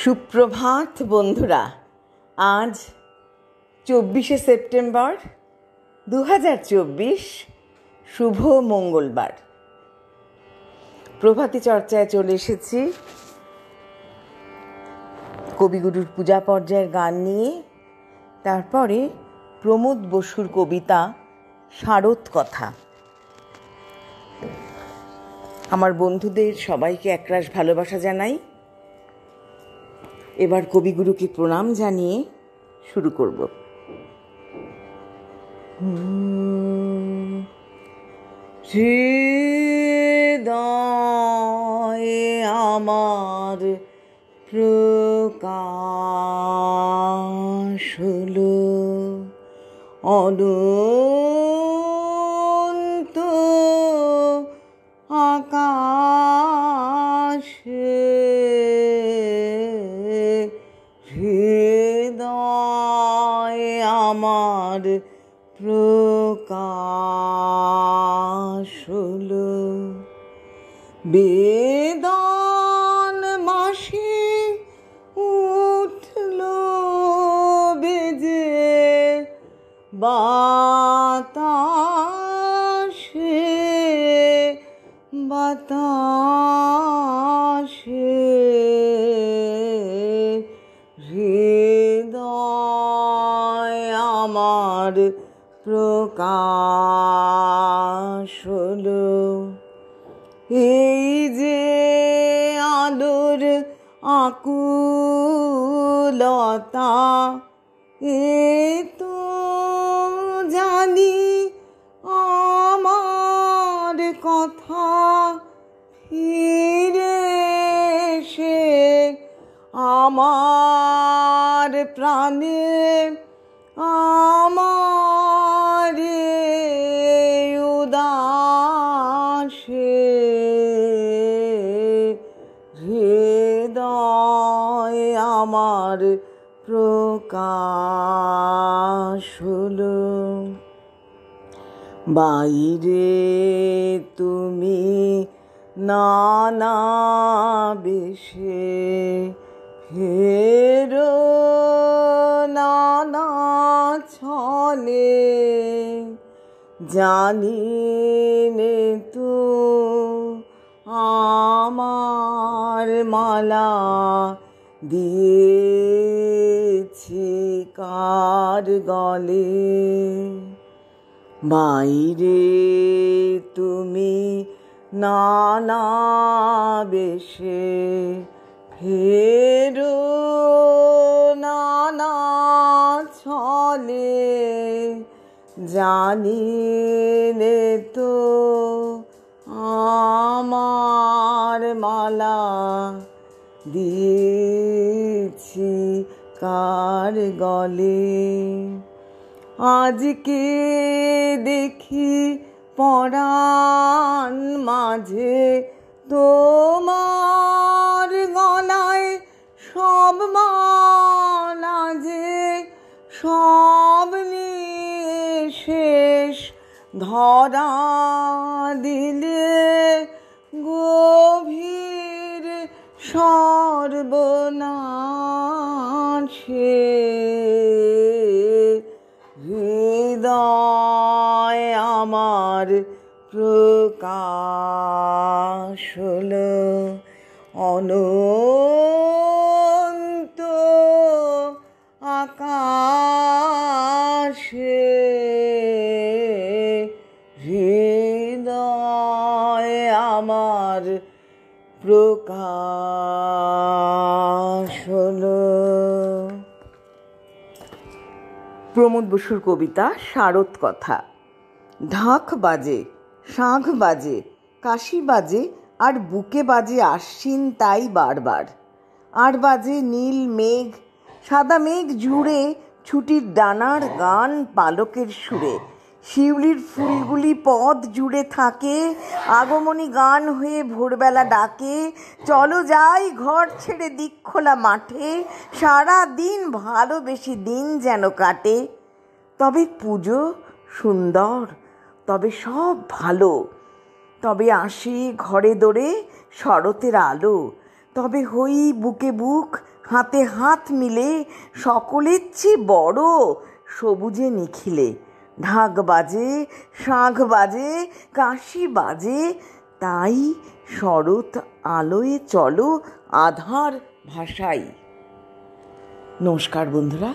সুপ্রভাত বন্ধুরা। আজ 24শে সেপ্টেম্বর 2024, শুভ মঙ্গলবার। প্রভাতী চর্চায় চলে এসেছি কবিগুরুর পূজা পর্যায়ের গান নিয়ে। তারপরে প্রমোদ বসুর কবিতা শারদ কথা। আমার বন্ধুদের সবাইকে একরাশ ভালোবাসা জানাই। এবার কবিগুরুকে প্রণাম জানিয়ে শুরু করব। হৃদয়ে আমার প্রকাশ হলো অনন্ত আকাশে, হৃদয়ে আমার প্রকাশ হলো বেদন মাসে উঠল বেজে বাতাসে বাতাসে, হৃদয় আমার প্রকাশ হলো। এই যে আলোর আকুলতা, এ তো জানি আমার কথা ফিরে এসে আমার প্রাণে আমার উদাসে, হৃদয় আমার প্রকাশ হলো। বাইরে তুমি নানা বেশে ফেরো নানা ছলে, জানি নে তো আমার মালা দিয়েছি কার গলে। বাইরে তুমি নানা বেশে ফেরো নানা ছলে, জানি নে তো আমার মালা দিয়েছি কার গলে। আজকে দেখি পরাণ মাঝে তোমার গলায় সব মালা যে সব শেষ ধরা দিলে গভীর সর্বনাশে, হৃদয় আমার প্রকাশ হলো অনন্ত আকাশে, হৃদয় আমার প্রকাশ হলো। প্রমোদ বসুর কবিতা শারদ কথা। ঢাক বাজে, শাঁখ বাজে, কাশি বাজে, আর বুকে বাজে আশ্বিন তাই বারবার। আর বাজে নীল মেঘ, সাদা মেঘ জুড়ে ছুটির ডানার গান পালকের সুরে। শিউলির ফুলগুলি পথ জুড়ে থাকে, আগমনী গান হয়ে ভোরবেলা ডাকে। চলো যাই ঘর ছেড়ে দিকখোলা মাঠে, সারা দিন ভালোবেসে দিন যেন কাটে। তবে পুজো সুন্দর, তবে সব ভালো, তবে আসি ঘরে দোরে শরতের আলো, তবে হই বুকে বুক হাতে হাত মিলে সকলের চেয়ে বড় সবুজে নিখিলে। ঢাক বাজে, শাঁখ বাজে, কাশি বাজে, তাই শরৎ আলোয় চলো আধার ভাষাই। নমস্কার বন্ধুরা।